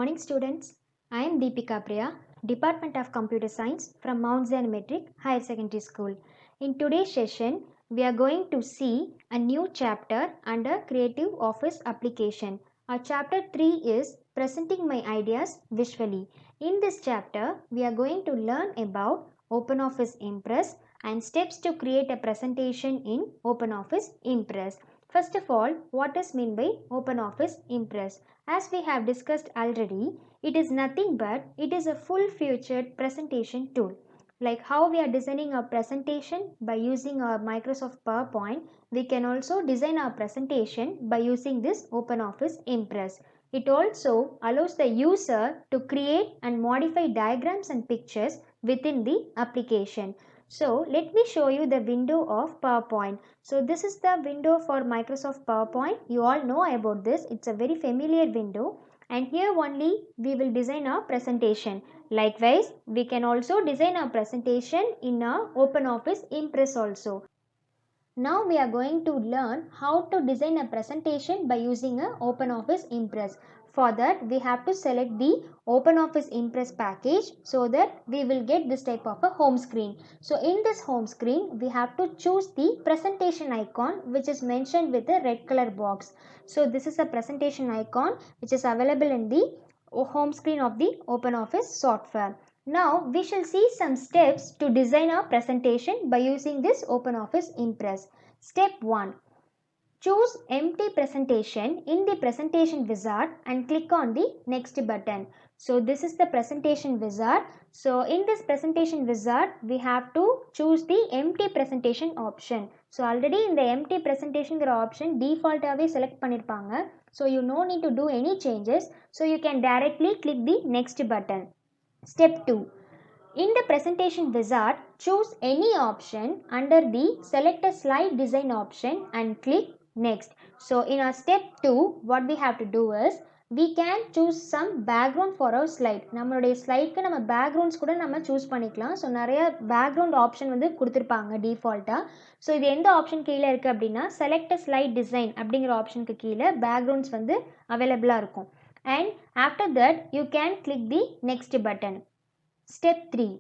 morning, students. I am Deepika Priya, Department of Computer Science from Mount Zion Metric Higher Secondary School. In today's session, we are going to see a new chapter under Creative Office Application. Our chapter 3 is Presenting My Ideas Visually. In this chapter, we are going to learn about OpenOffice Impress and steps to create a presentation in OpenOffice Impress. First of all, what is meant by OpenOffice Impress? As we have discussed already, it is nothing but it is a full-featured presentation tool. Like how we are designing our presentation by using our Microsoft PowerPoint, we can also design our presentation by using this OpenOffice Impress. It also allows the user to create and modify diagrams and pictures within the application. So let me show you the window of PowerPoint. So this is the window for Microsoft PowerPoint. You all know about this. It's a very familiar window. And here only we will design our presentation. Likewise, we can also design our presentation in our OpenOffice Impress also. Now we are going to learn how to design a presentation by using a OpenOffice Impress. For that, we have to select the OpenOffice Impress package so that we will get this type of a home screen. So in this home screen, we have to choose the presentation icon which is mentioned with the red color box. So this is a presentation icon which is available in the home screen of the OpenOffice software. Now we shall see some steps to design our presentation by using this OpenOffice Impress. Step 1. Choose empty presentation in the presentation wizard and click on the next button. So this is the presentation wizard. So in this presentation wizard, we have to choose the empty presentation option. So already in the empty presentation option, default select pannirpaanga. So you no need to do any changes. So you can directly click the next button. Step 2. In the presentation wizard, choose any option under the select a slide design option and click next. So in our step 2, what we have to do is we can choose some background for our slide. நம்மளுடைய ஸ்லைட்க்கு நம்ம backgrounds கூட நம்ம choose பண்ணிக்கலாம். So நிறைய background option வந்து கொடுத்துருப்பாங்க டிஃபால்ட்டாக. So இது எந்த ஆப்ஷன் கீழே இருக்குது அப்படின்னா செலக்ட் ஸ்லைட் டிசைன் அப்படிங்கிற ஆப்ஷனுக்கு கீழே பேக்ரவுண்ட்ஸ் வந்து அவைலபிளாக இருக்கும். And after that, you can click the next button. Step 3.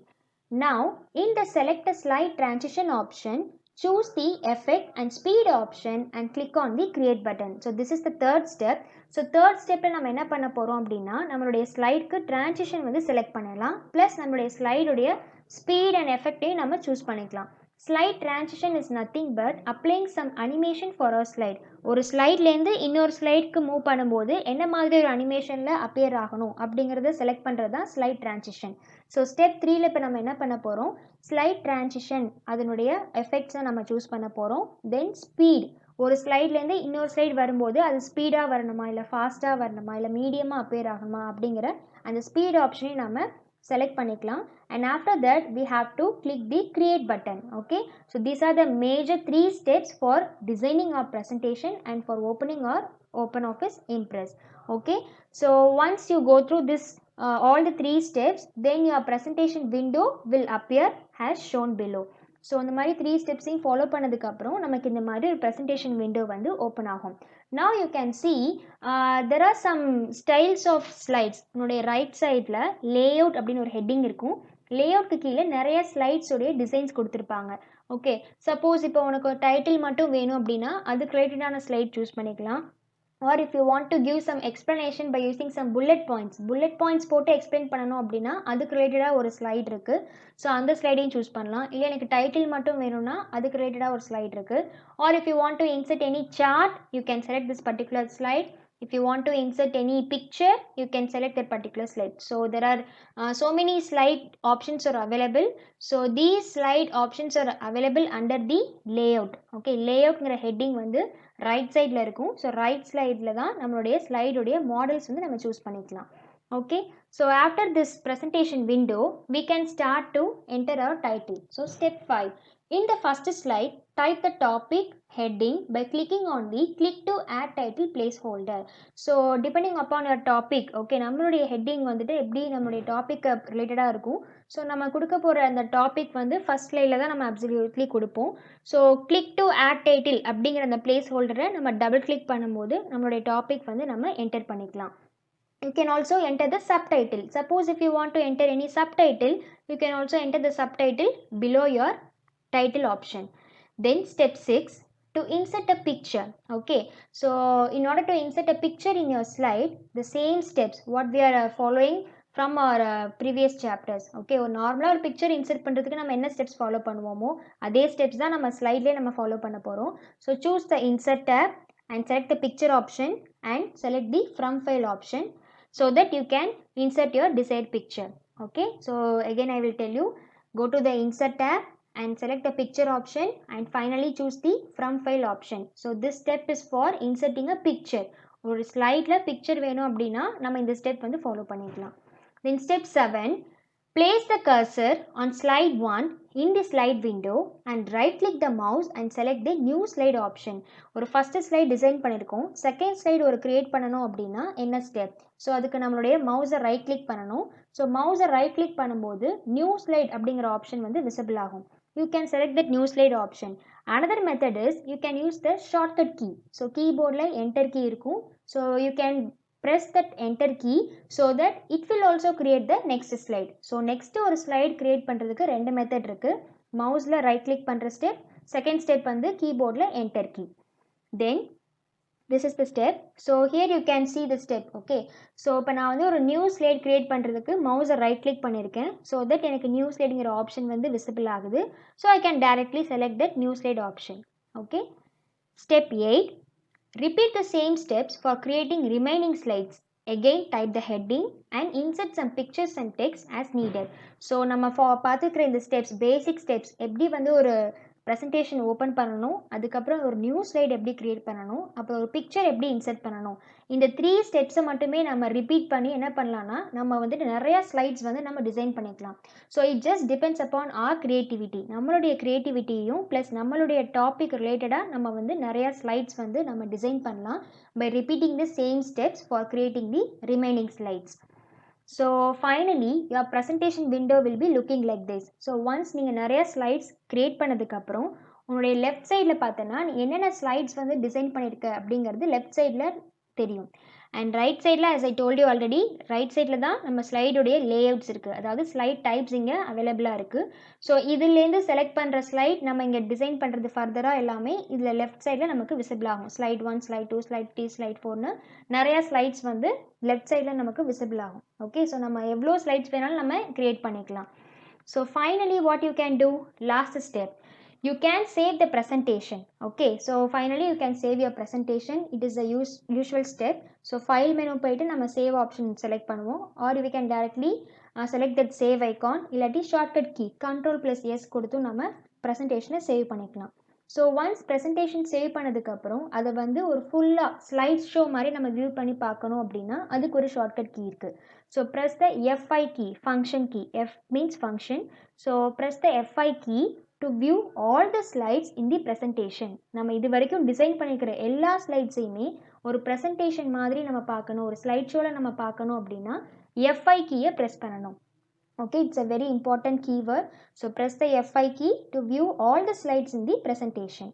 Now, in the select a slide transition option, choose the effect and speed option and click on the create button. So, this is the third step. So, third step நம்ம என்ன பண்ண போறோம் அப்படின்னா நம்மளுடைய ஸ்லைடுக்கு transition வந்து select பண்ணலாம். Plus நம்மளுடைய slide உடைய speed and effect நம்ம choose பண்ணிக்கலாம். Slide transition is nothing but applying some animation for our slide. ஒரு ஸ்லைட்லேருந்து இன்னொரு ஸ்லைடுக்கு மூவ் பண்ணும்போது என்ன மாதிரி ஒரு அனிமேஷனில் அப்பியர் ஆகணும் அப்படிங்கிறத செலக்ட் பண்ணுறது தான் ஸ்லைட் ட்ரான்சிஷன். ஸோ ஸ்டெப் 3ல் இப்போ நம்ம என்ன பண்ண போகிறோம், ஸ்லைட் ட்ரான்சிஷன் அதனுடைய எஃபெக்ட்ஸை நம்ம சூஸ் பண்ண போகிறோம். தென் ஸ்பீட், ஒரு ஸ்லைட்லேருந்து இன்னொரு ஸ்லைட் வரும்போது அது ஸ்பீடாக வரணுமா இல்லை ஃபாஸ்ட்டாக வரணுமா இல்லை மீடியமாக அப்பியர் ஆகணுமா அப்படிங்கிற அந்த ஸ்பீட் ஆப்ஷனையும் நம்ம select பண்ணிக்கலாம். And after that we have to click the create button. Okay, so these are the major 3 steps for designing our presentation and for opening our OpenOffice Impress. Okay, so once you go through this all the 3 steps, then your presentation window will appear as shown below. So இந்த மாதிரி 3 ஸ்டெப்ஸையும் follow பண்ணதுக்கப்புறம் நமக்கு இந்த மாதிரி ஒரு presentation window வந்து open ஆகும். Now you can see there are some styles of slides. உன்னுடைய ரைட் சைடில் லேஅவுட் அப்படின்னு ஒரு ஹெட்டிங் இருக்கும். லேஅவுட்க்கு கீழே நிறைய ஸ்லைட்ஸோடைய டிசைன்ஸ் கொடுத்துருப்பாங்க. ஓகே, சப்போஸ் இப்போ உனக்கு ஒரு டைட்டில் மட்டும் வேணும் அப்படின்னா அதுக்கு ரிலேட்டடான ஸ்லைட் சூஸ் பண்ணிக்கலாம். Or if you want to give some explanation by using some bullet points போட்டு எக்ஸ்பிளைன் பண்ணணும் அப்படின்னா அதுக்கு ரிலேட்டடாக ஒரு ஸ்லைட் இருக்குது. ஸோ அந்த ஸ்லைடையும் சூஸ் பண்ணலாம். இல்லை எனக்கு டைட்டில் மட்டும் வேணும்னா அதுக்கு ரிலேட்டடாக ஒரு ஸ்லைட் இருக்குது. Or if you want to insert any chart, you can select this particular slide. If you want to insert any picture, you can select that particular slide. So there are so many slide options are available. So these slide options are available under the layout. Okay, layoutங்கிற heading வந்து right சைடில் இருக்கும். So right ஸ்லைடில் தான் நம்மளுடைய ஸ்லைடுடைய models வந்து நம்ம choose பண்ணிக்கலாம். Okay, so after this presentation window, we can start to enter our title. So step 5. In the first slide, type the topic heading by clicking on the click to add title placeholder. So depending upon your topic, okay, நம்மளுடைய heading வந்துட்டு எப்படி நம்மளுடைய topic ரிலேட்டடாக இருக்கும். So நம்ம கொடுக்க போகிற அந்த டாபிக் வந்து ஃபஸ்ட் ஸ்லைடில் தான் நம்ம அப்சல்யூட்லி கொடுப்போம். So click to add title அப்படிங்கிற அந்த பிளேஸ் ஹோல்டரை நம்ம டபுள் கிளிக் பண்ணும்போது நம்மளுடைய டாபிக் வந்து நம்ம என்டர் பண்ணிக்கலாம். You can also enter the subtitle. Suppose if you want to enter any subtitle, you can also enter the subtitle below your title option. Then step 6, to insert a picture. Okay, so in order to insert a picture in your slide, the same steps what we are following from our previous chapters. Okay, ஒரு நார்மலாக ஒரு picture insert பண்ணுறதுக்கு நம்ம என்ன steps follow பண்ணுவோமோ அதே steps தான் நம்ம ஸ்லைட்லேயே நம்ம ஃபாலோ பண்ண போகிறோம். So choose the insert tab and select the picture option and select the from file option so that you can insert your desired picture. Okay, so again I will tell you, go to the insert tab and select the picture option and finally choose the from file option. So this step is for inserting a picture. ஒரு ஸ்லைடில் picture வேணும் அப்படின்னா நம்ம இந்த step வந்து follow பண்ணிக்கலாம். Then step 7, place the cursor on slide 1 in the slide window and right click the mouse and select the new slide option. ஒரு first slide design பண்ணியிருக்கோம், செகண்ட் ஸ்லைடு ஒரு கிரியேட் பண்ணணும் அப்படின்னா என்ன ஸ்டெப்? ஸோ அதுக்கு நம்மளுடைய மவுஸை right click பண்ணணும். So மவுஸை right click பண்ணும்போது நியூ ஸ்லைட் அப்படிங்கிற ஆப்ஷன் வந்து விசிபிள் ஆகும். You can select that new slide option. Another method is you can use the shortcut key. So keyboard la enter key இருக்கும். So you can press that enter key so that it will also create the next slide. So next ஒரு slide create பண்ணுறதுக்கு ரெண்டு method இருக்கு. மவுஸில் right click பண்ணுற step, second step வந்து கீபோர்டில் enter key. Then this is the step. So here you can see the step. Okay, so இப்போ நான் வந்து ஒரு நியூ ஸ்லைட் கிரியேட் பண்ணுறதுக்கு மவுஸை ரைட் கிளிக் பண்ணியிருக்கேன். ஸோ தட் எனக்கு நியூ ஸ்லைடுங்கிற ஆப்ஷன் வந்து விசிபிள் ஆகுது. So I can directly select that new slide option. Okay, step 8, repeat the same steps for creating remaining slides. Again type the heading and insert some pictures and text as needed. So நம்ம பார்த்துக்கிற இந்த steps பேசிக் steps எப்படி வந்து ஒரு presentation open பண்ணணும், அதுக்கப்புறம் ஒரு new slide எப்படி க்ரியேட் பண்ணணும், அப்புறம் ஒரு பிக்சர் எப்படி இன்சர்ட் பண்ணணும், இந்த 3 ஸ்டெப்ஸை மட்டுமே நம்ம ரிப்பீட் பண்ணி என்ன பண்ணலான்னா நம்ம வந்துட்டு நிறையா ஸ்லைட்ஸ் வந்து நம்ம டிசைன் பண்ணிக்கலாம். So it just depends upon our creativity. நம்மளுடைய க்ரியேட்டிவிட்டியும் ப்ளஸ் நம்மளுடைய டாபிக் ரிலேட்டடாக நம்ம வந்து நிறையா ஸ்லைட்ஸ் வந்து நம்ம டிசைன் பண்ணலாம் by repeating the same steps for creating the remaining slides. So finally your presentation window will be looking like this. So once நீங்கள் நிறைய ஸ்லைட்ஸ் க்ரியேட் பண்ணதுக்கப்புறம் உன்னுடைய லெஃப்ட் சைடில் பார்த்தோன்னா நீ என்னென்ன ஸ்லைட்ஸ் வந்து டிசைன் பண்ணியிருக்க அப்படிங்கிறது லெஃப்ட் சைடில் தெரியும். அண்ட் ரைட் சைடில் as I told you already, right சைடில் தான் நம்ம ஸ்லைடுடைய லேஅவுட்ஸ் இருக்குது, அதாவது ஸ்லைட் டைப்ஸ் இங்கே அவைலபிளாக இருக்குது. ஸோ இதுலேருந்து செலக்ட் பண்ணுற ஸ்லைட் நம்ம இங்கே டிசைன் பண்ணுறது ஃபர்தராக எல்லாமே இதில் லெஃப்ட் சைடில் நமக்கு விசிபிள் ஆகும். ஸ்லைட் 1, ஸ்லைட் 2, ஸ்லைட் 3, ஸ்லைட் 4னு நிறையா ஸ்லைட்ஸ் வந்து லெஃப்ட் சைடில் நமக்கு விசிபிள் ஆகும். ஓகே, ஸோ நம்ம எவ்வளோ ஸ்லைட்ஸ் வேணாலும் நம்ம க்ரியேட் பண்ணிக்கலாம். So finally what you can do, last step, you can save the presentation. Okay, so finally you can save your presentation. It is a usual step. So file menu போயிட்டு நம்ம save option select பண்ணுவோம், or we can directly select that save icon, இல்லாட்டி shortcut key Ctrl+S கொடுத்து நம்ம presentation save பண்ணிக்கலாம். So once presentation save பண்ணதுக்கப்புறம் அதை வந்து ஒரு ஃபுல்லாக ஸ்லைட் ஷோ மாதிரி நம்ம வியூ பண்ணி பார்க்கணும் அப்படின்னா அதுக்கு ஒரு ஷார்ட்கட் கீ இருக்குது. So press the F5 key, function key, F means function. So press the F5 key to view all the slides in the presentation. நம்ம இது வரைக்கும் டிசைன் பண்ணிக்கிற எல்லா ஸ்லைட்ஸையுமே ஒரு ப்ரெசன்டேஷன் மாதிரி நம்ம பார்க்கணும், ஒரு ஸ்லைட் ஷோவில் நம்ம பார்க்கணும் அப்படின்னா F5 கீயை ப்ரெஸ் பண்ணணும். Okay, it's a very important keyword. So press the F5 key to view all the slides in the presentation.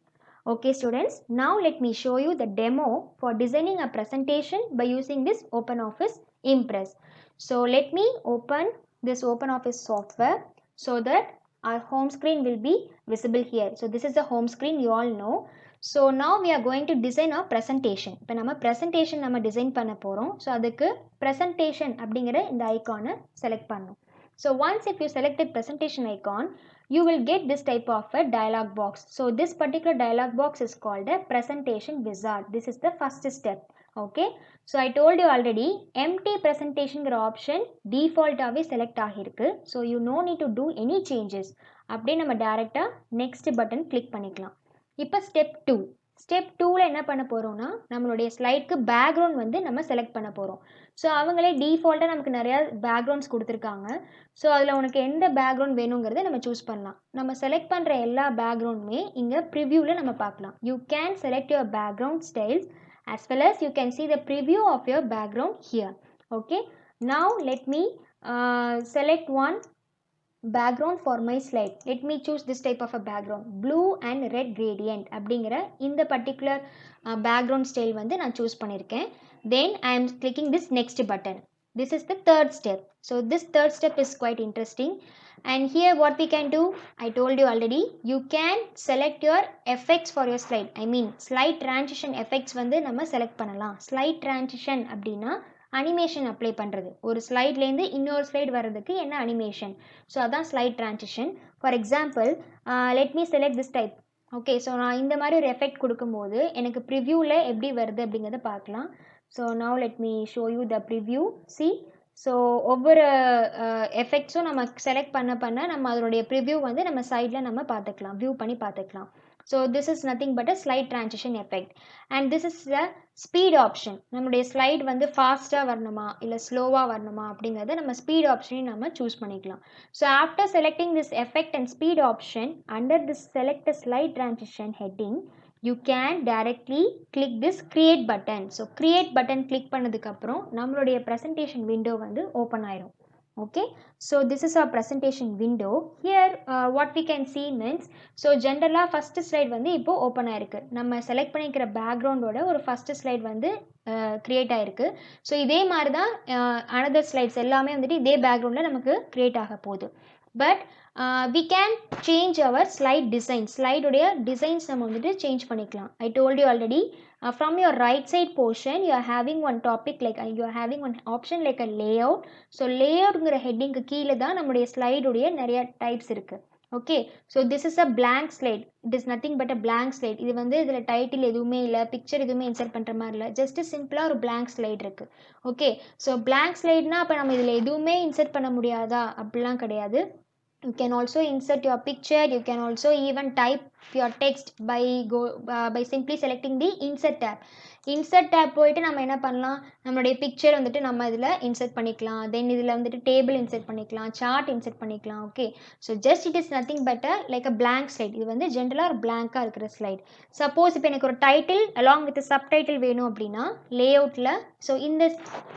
Okay students, now let me show you the demo for designing a presentation by using this OpenOffice Impress. So let me open this OpenOffice software so that our home screen will be visible here. So this is the home screen, you all know. So now we are going to design a presentation. இப்போ நம்ம presentation நம்ம design பண்ண போகிறோம். So அதுக்கு presentation அப்படிங்கிற இந்த ஐக்கானை select பண்ணணும். So once if you selected presentation icon, you will get this type of a dialog box. So this particular dialog box is called a presentation wizard. This is the first step. Okay, so I told you already empty presentation option default ஆவே select ஆகிருக்கு. So you no need to do any changes. அப்படியே நம்ம டைரக்டா next button click பண்ணிக்கலாம். இப்போ step 2. Step 2ல் என்ன பண்ண போகிறோம்னா நம்மளுடைய ஸ்லைட்க்கு பேக்ரவுண்ட் வந்து நம்ம செலக்ட் பண்ண போகிறோம். ஸோ அவங்களே டிஃபால்ட்டாக நமக்கு நிறையா பேக்ரவுண்ட்ஸ் கொடுத்துருக்காங்க. ஸோ அதில் உனக்கு எந்த பேக்ரவுண்ட் வேணுங்கிறத நம்ம சூஸ் பண்ணலாம். நம்ம செலக்ட் பண்ணுற எல்லா பேக்ரவுண்டுமே இங்கே ப்ரிவ்யூவில் நம்ம பார்க்கலாம். You can select your background styles as well as you can see the preview of your background here. Okay, now let me select one background for my slide. Let me choose this type of a background, blue and red gradient அப்படிங்கிற இந்த particular background style வந்து நான் choose பண்ணியிருக்கேன். Then I am clicking this next button. This is the third step. So this third step is quite interesting. And here what we can do, I told you already, you can select your effects for your slide. I mean slide transition effects வந்து நம்ம select பண்ணலாம். Slide transition அப்படின்னா animation apply பண்ணுறது, ஒரு ஸ்லைட்லேருந்து இன்னொரு slide வர்றதுக்கு என்ன அனிமேஷன், ஸோ அதான் slide transition. For example let me select this type. Okay, so நான் இந்த மாதிரி ஒரு எஃபெக்ட் கொடுக்கும்போது எனக்கு ப்ரிவ்யூவில் எப்படி வருது அப்படிங்கிறத பார்க்கலாம். So now let me show you the preview. C, so ஒவ்வொரு எஃபெக்ட்ஸும் நம்ம செலக்ட் பண்ண நம்ம அதனுடைய ப்ரிவ்யூ வந்து நம்ம சைடில் நம்ம பார்த்துக்கலாம், வியூ பண்ணி பார்த்துக்கலாம். So this is nothing but a slide transition effect, and this is the speed option. நம்முடைய ஸ்லைட் வந்து ஃபாஸ்ட்டாக வரணுமா இல்லை ஸ்லோவாக வரணுமா அப்படிங்கிறத நம்ம ஸ்பீட் ஆப்ஷனையும் நம்ம சூஸ் பண்ணிக்கலாம். So after selecting this effect and speed option under this select slide transition heading, you can directly click this create button. So create button click பண்ணதுக்கப்புறம் நம்மளுடைய presentation window வந்து ஓப்பன் ஆயிரும். Okay, so this is our presentation window. Here what we can see means, so generally first slide வந்து இப்போ open ஆயிருக்கு. நம்ம select பண்ணிக்கிற பேக்ரவுண்டோட ஒரு ஃபர்ஸ்ட் ஸ்லைட் வந்து கிரியேட் ஆயிருக்கு. ஸோ இதே மாதிரி தான் அனதர் ஸ்லைட்ஸ் எல்லாமே வந்துட்டு இதே பேக்ரவுண்டில் நமக்கு கிரியேட் ஆக போகுது. But we can change our slide design. Slide உடைய டிசைன்ஸ் நம்ம வந்துட்டு சேஞ்ச் பண்ணிக்கலாம். I told you already, from your right side portion you are having one topic like you are having one option like a layout. So layoutங்கிற ஹெட்டிங்க்கு கீழே தான் நம்முடைய slide உடைய நிறைய types இருக்கு. Okay, so this is a blank slide. It is nothing but a blank slide. இது வந்து இதில் title எதுவுமே இல்லை, பிக்சர் எதுவுமே இன்சர்ட் பண்ணுற மாதிரி இல்லை, ஜஸ்ட் சிம்பிளாக ஒரு பிளாங்க் ஸ்லைட் இருக்குது. ஓகே, ஸோ பிளாங்க் ஸ்லைட்னா அப்போ நம்ம இதில் எதுவுமே இன்சர்ட் பண்ண முடியாதா அப்படிலாம் கிடையாது. You can also insert your picture. You can also even type your text by simply selecting the insert tab. Insert tab போயிட்டு நம்ம என்ன பண்ணலாம், நம்மளுடைய பிக்சர் வந்துட்டு நம்ம இதில் இன்சர்ட் பண்ணிக்கலாம். தென் இதில் வந்துட்டு டேபிள் இன்சர்ட் பண்ணிக்கலாம், சார்ட் இன்சர்ட் பண்ணிக்கலாம். Okay, so just it is nothing but like a blank slide. இது வந்து ஜென்ரலாக ஒரு பிளாங்காக இருக்கிற ஸ்லைட். சப்போஸ் இப்போ எனக்கு ஒரு டைட்டில் அலாங் வித் சப்டைட்டில் வேணும் அப்படின்னா லேஅவுட்டில், ஸோ இந்த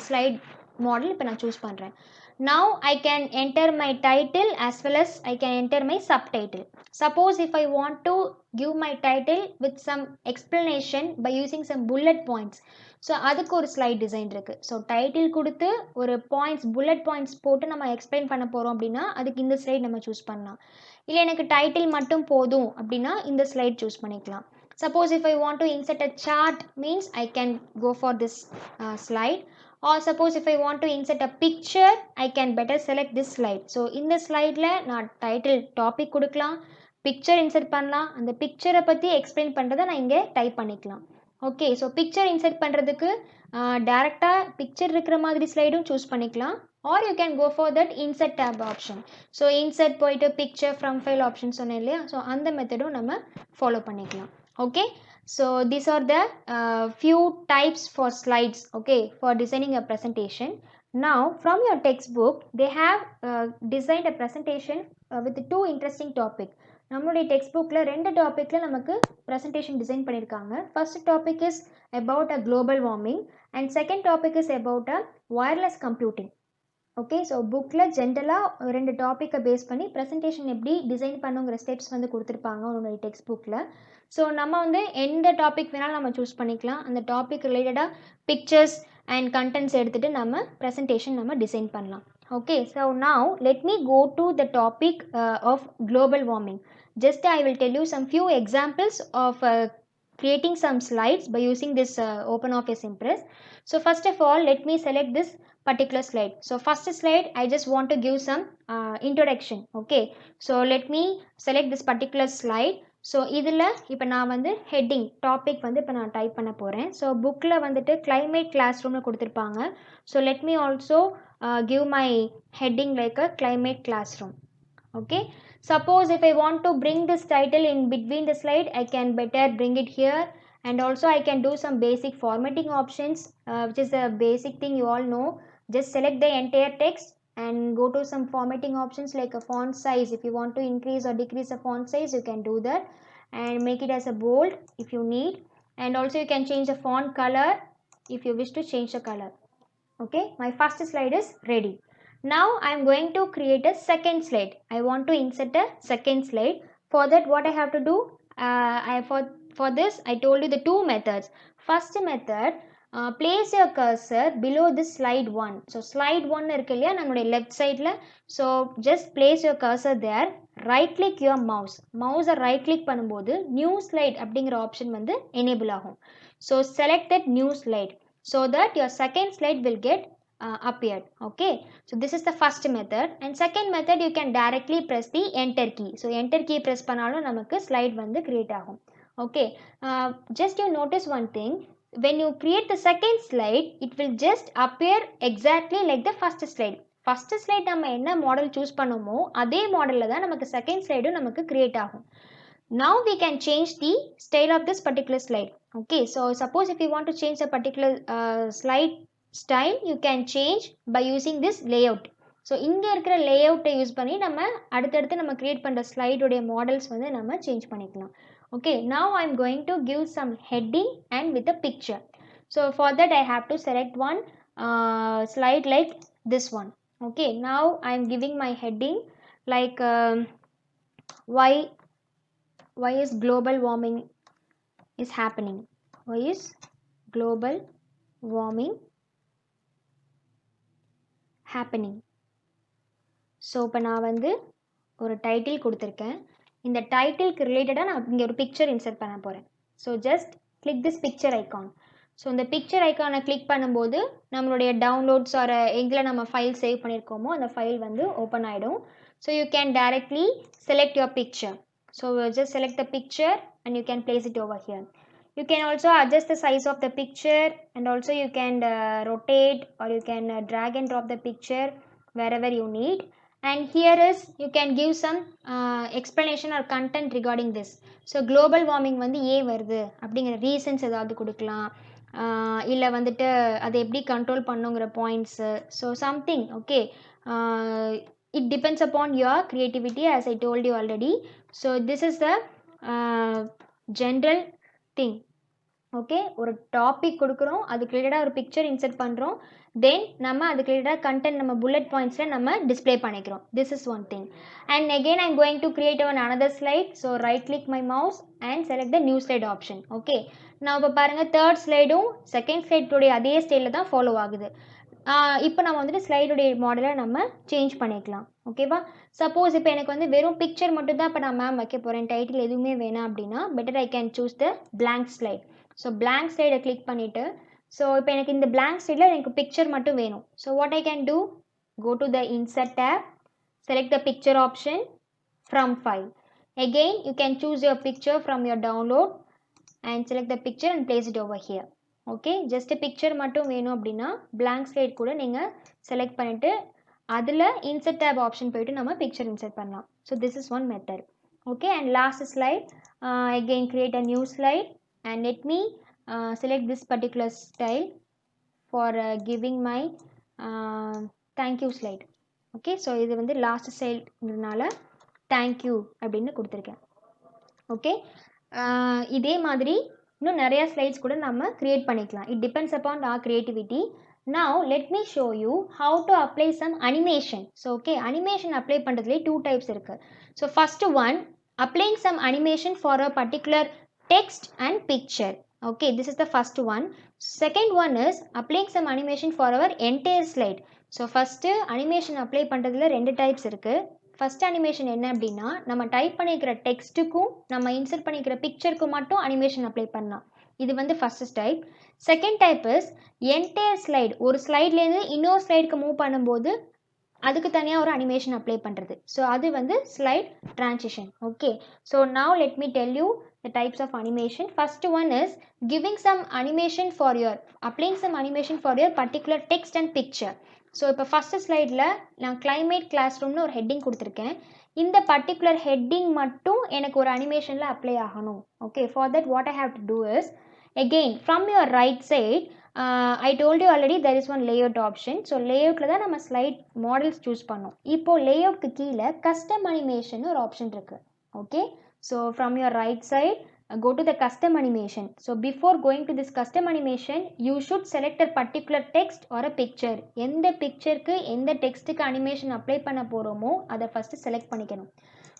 ஸ்லைட் மாடல் இப்போ நான் சூஸ் பண்ணுறேன். Now I can enter my title as well as I can enter my subtitle. Suppose if I want to give my title with some explanation by using some bullet points, so அதுக்கு ஒரு slide design இருக்குது. So title கொடுத்து ஒரு points bullet points போட்டு நம்ம explain பண்ண போகிறோம் அப்படின்னா அதுக்கு இந்த ஸ்லைட் நம்ம சூஸ் பண்ணலாம். இல்லை எனக்கு டைட்டில் மட்டும் போதும் அப்படின்னா இந்த ஸ்லைட் சூஸ் பண்ணிக்கலாம். Suppose if I want to insert a chart means I can go for this slide. Or suppose if I want to insert a picture, I can better select this slide. So in the slide la நான் title topic கொடுக்கலாம், picture insert பண்ணலாம், அந்த picture பற்றி explain பண்ணுறதை நான் இங்கே type பண்ணிக்கலாம். Okay, so picture insert பண்ணுறதுக்கு டேரெக்டாக picture இருக்கிற மாதிரி ஸ்லைடும் சூஸ் பண்ணிக்கலாம். or you can go for that insert tab option. So insert போயிட்டு picture from file option சொன்னேன் இல்லையா, ஸோ அந்த மெத்தடும் நம்ம ஃபாலோ பண்ணிக்கலாம். Okay, so these are the few types for slides, okay, for designing a presentation. Now from your textbook they have designed a presentation with two interesting topic. நம்மளுடைய textbookல ரெண்டு டாபிக்ல நமக்கு presentation design பண்ணியிருக்காங்க. First topic is about a global warming and second topic is about a wireless computing. Okay, so புக்கில் ஜென்ரலாக ரெண்டு டாப்பிக்கை base பண்ணி ப்ரெசன்டேஷன் எப்படி டிசைன் பண்ணுங்கிற ஸ்டெப்ஸ் வந்து கொடுத்துருப்பாங்க உங்களுடைய டெக்ஸ்ட் புக்கில். ஸோ நம்ம வந்து எந்த டாபிக் வேணாலும் நம்ம சூஸ் பண்ணிக்கலாம். அந்த டாபிக் ரிலேட்டடாக பிக்சர்ஸ் அண்ட் கண்டென்ட்ஸ் எடுத்துகிட்டு நம்ம ப்ரெசன்டேஷன் நம்ம டிசைன் பண்ணலாம். Okay, so now let me go to the topic of global warming. Just I will tell you some few examples of creating some slides by using this OpenOffice Impress. So first of all, let me select this particular slide. So first slide, I just want to give some introduction. Okay, so let me select this particular slide. So இதில் இப்போ நான் வந்து heading topic வந்து இப்போ நான் type பண்ண போகிறேன். So புக்கில் வந்துட்டு climate classroomனு கொடுத்துருப்பாங்க. So let me also give my heading like a climate classroom. Okay, suppose if I want to bring this title in between the slide, I can better bring it here, and also I can do some basic formatting options, which is a basic thing you all know. Just select the entire text and go to some formatting options like a font size. If you want to increase or decrease the font size, you can do that and make it as a bold if you need, and also you can change the font color if you wish to change the color. Okay, my first slide is ready. Now I am going to create a second slide. I want to insert a second slide. For that, what I have to do, for this I told you the two methods. First method, place your cursor below this slide 1. So slide 1 இருக்கு இல்லையா நம்மளுடைய left sideல. So just place your cursor there. Right click your mouse. Mouse right click பண்ணும்போது new slide அப்படிங்கிற option வந்து enable ஆகும். So select that new slide so that your second slide will get appeared. Okay, so this is the first method, and second method you can directly press the enter key. So enter key press பண்ணாலும் நமக்கு slide வந்து create ஆகும். Okay, just you notice one thing, when you create the second slide it will just appear exactly like the first slide. First slide நம்ம என்ன model choose பண்ணோமோ அதே மாடல்ல தான் நமக்கு second slide நமக்கு create ஆகும். Now we can change the style of this particular slide. Okay, so suppose if you want to change a particular slide style, you can change by using this layout. So இங்க இருக்கிற layout use பண்ணி நம்ம அடுத்தடுத்து நம்ம create பண்ற slide உடைய models வந்து நம்ம change பண்ணிக்கலாம். Okay, now I am going to give some heading and with a picture. So for that I have to select one slide like this one. Okay, now I am giving my heading like why is global warming is happening. Why is global warming happening? So இப்போ நான் வந்து ஒரு title கொடுத்துருக்கேன். இந்த டைட்டிலுக்கு ரிலேட்டடாக நான் இங்கே ஒரு பிக்சர் இன்சர்ட் பண்ண போகிறேன். So just click this picture icon. So இந்த பிக்சர் ஐக்கானை கிளிக் பண்ணும்போது நம்மளுடைய டவுன்லோட்ஸ் ஆர் எங்கில் நம்ம ஃபைல் சேவ் பண்ணியிருக்கோமோ அந்த ஃபைல் வந்து ஓப்பன் ஆகிடும். So you can directly select your picture. So just select the picture and you can place it over here. You can also adjust the size of the picture, and also you can rotate or you can drag and drop the picture wherever you need. And here is you can give some explanation or content regarding this. So global warming வந்து ஏன் வருது அப்படிங்கிற reasons ஏதாவது கொடுக்கலாம், இல்லை வந்துட்டு அதை எப்படி கண்ட்ரோல் பண்ணுங்கிற points. So something okay, it depends upon your creativity as I told you already. So this is the general thing. Okay, ஒரு டாபிக் கொடுக்குறோம், அதுக்கு ரிலேட்டடாக ஒரு பிக்சர் இன்சர்ட் பண்ணுறோம், தென் நம்ம அதுக்கு ரிலேட்டடாக கண்டென்ட் நம்ம புல்லட் பாயிண்ட்ஸில் நம்ம டிஸ்பிளே பண்ணிக்கிறோம். This is one thing. And again I am going to create one another slide. So right click my mouse and select the new slide option. Okay, நான் இப்போ பாருங்கள் தேர்ட் ஸ்லைடும் செகண்ட் ஸ்லைடோடைய அதே ஸ்டைலில் தான் follow ஆகுது. இப்போ நம்ம வந்துட்டு ஸ்லைடுடைய மாடலை நம்ம சேஞ்ச் பண்ணிக்கலாம். ஓகேவா? சப்போஸ் இப்போ எனக்கு வந்து வெறும் பிக்சர் மட்டும் தான் இப்போ நான் மேம் வைக்க போகிறேன், டைட்டில் எதுவுமே வேணாம் அப்படின்னா better I can choose the blank slide. So blank ஸ்லைடை கிளிக் பண்ணிவிட்டு, ஸோ இப்போ எனக்கு இந்த blank ஸ்லைடில் எனக்கு பிக்சர் மட்டும் வேணும். So what I can do, go to the insert tab, select the picture option from file. Again you can choose your picture from your download and select the picture and place it over here. Okay, just picture மட்டும் வேணும் அப்படின்னா blank slide கூட நீங்கள் select பண்ணிவிட்டு அதில் insert tape option போய்ட்டு நம்ம picture insert பண்ணலாம். So this is one method. Okay, and last slide, again create a new slide and let me select this particular style for giving my thank you slide. Okay, so இது வந்து last ஸ்லைட்னால thank you அப்படின்னு கொடுத்துருக்கேன். Okay, இதே மாதிரி இன்னும் நிறைய slides கூட நம்ம கிரியேட் பண்ணிக்கலாம். It depends upon our creativity. Now let me show you how to apply some animation. So okay, animation apply பண்றதுல two types இருக்கு. So first one, applying some animation for a particular text and picture. Okay, this is the first one. Second one is applying some animation for our entire slide. So first animation apply பண்றதுல ரெண்டு types இருக்கு. First animation என்ன அப்படின்னா, நம்ம type பண்ணிக்கிற டெக்ஸ்ட்டுக்கும் நம்ம insert பண்ணிக்கிற பிக்சருக்கும் மட்டும் அனிமேஷன் அப்ளை பண்ணலாம். இது வந்து first type. Second type is entire slide, ஒரு ஸ்லைட்லேருந்து இன்னொரு ஸ்லைடுக்கு மூவ் பண்ணும்போது அதுக்கு தனியாக ஒரு அனிமேஷன் அப்ளை பண்ணுறது. ஸோ அது வந்து slide transition. Okay, so now let me tell you the types of animation. First one is giving some animation for your, applying some animation for your particular text and picture. So இப்போ first ஸ்லைடில் நான் climate classroomனு ஒரு heading கொடுத்துருக்கேன். இந்த particular heading மட்டும் எனக்கு ஒரு அனிமேஷனில் அப்ளை ஆகணும். Okay, for that what I have to do is, again from your right side, I told you already there is one layout option. So லேஅவுட்டில் தான் நம்ம ஸ்லைட் மாடல்ஸ் சூஸ் பண்ணோம். இப்போது லேஅவுட்க்கு கீழே கஸ்டம் அனிமேஷன் ஒரு ஆப்ஷன் இருக்குது. Okay, so from your right side go to the custom animation. So before going to this custom animation, you should select a particular text or a picture. எந்த pictureக்கு எந்த textக்கு animation apply பண்ண போறோமோ அதை first select பண்ணிக்கணும்.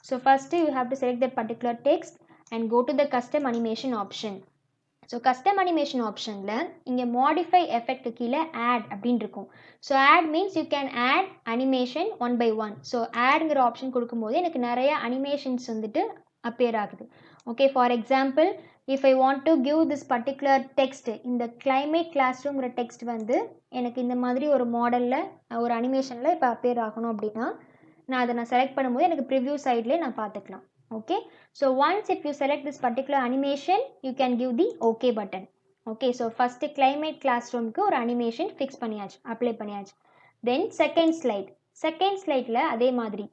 So first you have to select that particular text and go to the custom animation option. So custom animation optionல இங்க modify effect கீழே add அப்படின்னு இருக்கும். So add means you can add animation one by one. So addங்கிற option கொடுக்கும்போது எனக்கு நிறைய animations வந்துட்டு appear ஆகுது. Okay, for example, if I want to give this particular text, இந்த climate classroomங்கிற text வந்து எனக்கு இந்த மாதிரி ஒரு மாடலில் ஒரு அனிமேஷனில் இப்போ appear ஆகணும் அப்படின்னா நான் அதை செலக்ட் பண்ணும்போது எனக்கு ப்ரிவ்யூ சைட்லேயே நான் பார்த்துக்கலாம். Okay, so once if you select this particular animation, you can give the OK button. Okay, so first climate classroom க்கு ஒரு animation fix பண்ணியாச்சு, apply பண்ணியாச்சு. Then second slideல அதே மாதிரி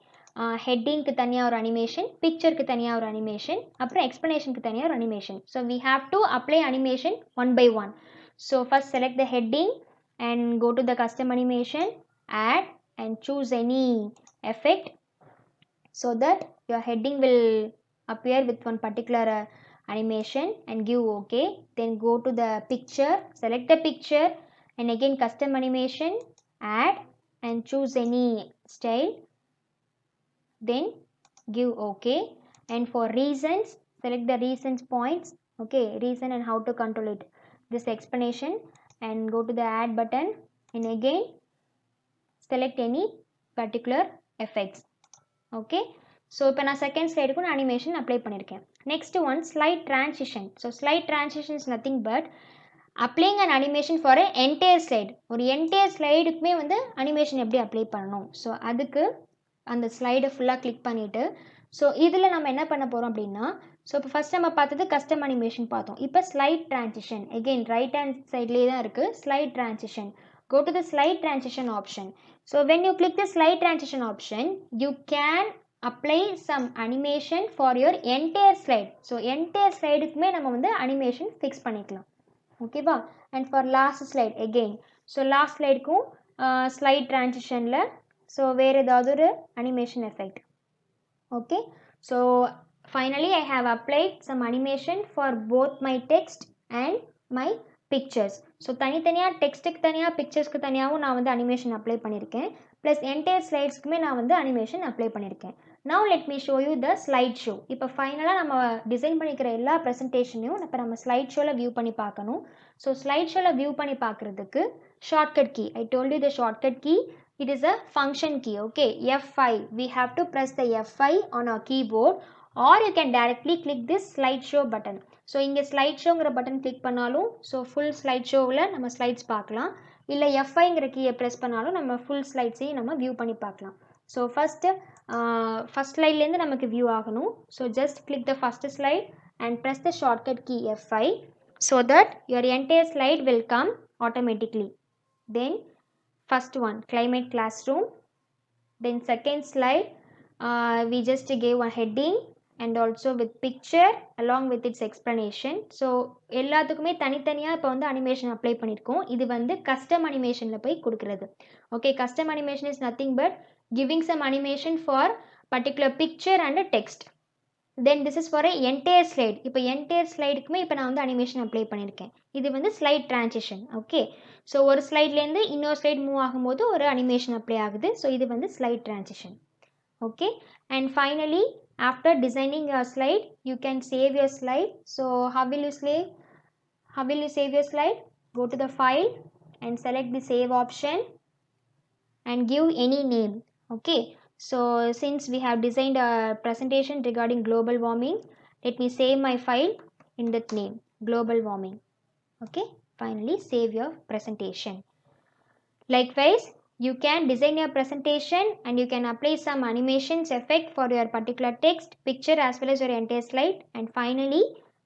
ஹெட்டிங்க்கு தனியாக ஒரு அனிமேஷன், பிக்சருக்கு தனியாக ஒரு அனிமேஷன், அப்புறம் எக்ஸ்ப்ளனேஷனுக்கு தனியாக ஒரு animation. So we have to apply animation one by one. So first select the heading and go to the custom animation, add and choose any effect so that your heading will appear with one particular animation and give OK. Then go to the picture, select the picture and again custom animation, add and choose any style, then give OK. And for reasons, select the reasons points. Okay, reason and how to control it, this explanation, and go to the add button and again select any particular effects. Okay, so இப்போ நான் second ஸ்லைடுக்கு நான் animation apply பண்ணியிருக்கேன். Next one slide transition. So slide transition is nothing but applying an animation for a entire slide. ஒரு entire ஸ்லைடுக்குமே வந்து animation எப்படி apply பண்ணணும், ஸோ அதுக்கு அந்த ஸ்லைடை ஃபுல்லாக கிளிக் பண்ணிவிட்டு ஸோ இதில் நம்ம என்ன பண்ண போகிறோம் அப்படின்னா, ஸோ இப்போ ஃபஸ்ட் நம்ம பார்த்தது கஸ்டம் அனிமேஷன் பார்த்தோம். இப்போ slide transition again right hand சைட்லேயே தான் இருக்குது slide transition. Go to the slide transition option. So when you click the slide transition option, you can apply some animation for your entire slide. So entire slide க்குமே நம்ம வந்து animation fix பண்ணிக்கலாம். Okay வா? And for last slide again. So last slideக்கும் slide transitionல so வேறு ஏதாவது ஒரு animation effect. Okay. So finally I have applied some animation for both my text and my pictures. So தனித்தனியாக டெக்ஸ்ட்டுக்கு தனியாக பிக்சர்ஸ்க்கு தனியாகவும் நான் வந்து அனிமேஷன் அப்ளை பண்ணியிருக்கேன். ப்ளஸ் என்டையர் ஸ்லைட்ஸ்க்குமே நான் வந்து அனிமேஷன் அப்ளை பண்ணியிருக்கேன். Now let me show you the slide show. இப்போ ஃபைனலாக நம்ம டிசைன் பண்ணிக்கிற எல்லா ப்ரெசன்டேஷனையும் இப்போ நம்ம ஸ்லைட் ஷோவில் வியூ பண்ணி பார்க்கணும். ஸோ ஸ்லைட் ஷோவில் வியூ பண்ணி பார்க்குறதுக்கு shortcut key, I told you the shortcut key, it is a function key. Okay, F5. We have to press the F5 on our keyboard or you can directly click this slide show button. So இங்கே slide ஷோங்கிற button click பண்ணாலும் so full slide ஷோவில் நம்ம slides பார்க்கலாம். இல்லை F5ங்கிற கீயை press பண்ணாலும் நம்ம full ஸ்லைட்ஸையும் நம்ம வியூ பண்ணி பார்க்கலாம். ஸோ ஃபஸ்ட் ஸ்லைட்லேருந்து நமக்கு வியூ ஆகணும். So just click the first slide and press the shortcut key F5 so that your entire slide will come automatically. Then first one climate classroom. Then second slide we just gave a heading and also with picture along with its explanation. So எல்லாத்துக்குமே தனித்தனியாக இப்போ வந்து animation apply பண்ணியிருக்கோம். இது வந்து custom அனிமேஷனில் போய் கொடுக்குறது. Okay, custom animation is nothing but giving some animation for particular picture and text. Then this is for a entire slide. இப்போ என்டையர் ஸ்லைடுக்குமே இப்போ நான் வந்து அனிமேஷன் அப்ளை பண்ணியிருக்கேன். இது வந்து ஸ்லைட் ட்ரான்சிஷன். ஓகே, ஸோ ஒரு ஸ்லைட்லேருந்து இன்னொரு ஸ்லைட் மூவ் ஆகும்போது ஒரு அனிமேஷன் அப்ளை ஆகுது. ஸோ இது வந்து slide transition. Okay, and finally after designing your slide you can save your slide. So how will you save your slide? Go to the file and select the save option and give any name. Okay, so since we have designed a presentation regarding global warming, let me save my file in that name, global warming. Okay, finally save your presentation. Likewise you can design your presentation and you can apply some animations effect for your particular text, picture as well as your entire slide, and finally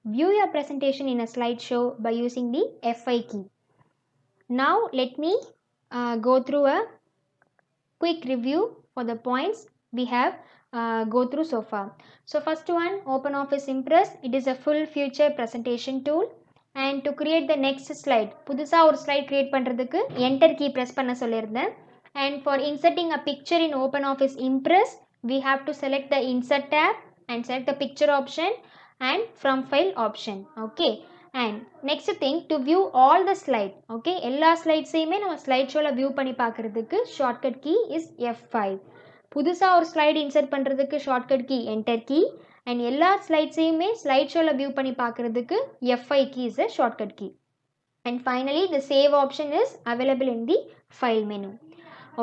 view your presentation in a slideshow by using the F5 key. Now let me go through a quick review for the points we have go through so far. So first one, OpenOffice Impress. It is a full feature presentation tool. And to create the next slide, புதுசா ஒரு slide create பண்றதுக்கு enter key press பண்ண சொல்லியிருந்தேன். And for inserting a picture in OpenOffice Impress, we have to select the insert tab and select the picture option and from file option. Okay, and next thing, to view all the slide, okay, எல்லா ஸ்லைட்ஸையுமே நம்ம slide ஷோவில் view பண்ணி பார்க்குறதுக்கு shortcut key is F5. புதுசாக ஒரு slide insert பண்ணுறதுக்கு shortcut key enter key, and எல்லா ஸ்லைட்ஸையுமே ஸ்லைட் ஷோவில் வியூ பண்ணி பார்க்குறதுக்கு F5 key is a shortcut key. And finally, the save option is available in the file menu.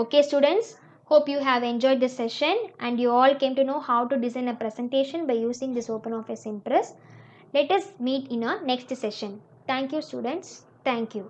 Okay students, hope you have enjoyed this session and you all came to know how to design a presentation by using this OpenOffice Impress. Let us meet in our next session. Thank you students. Thank you.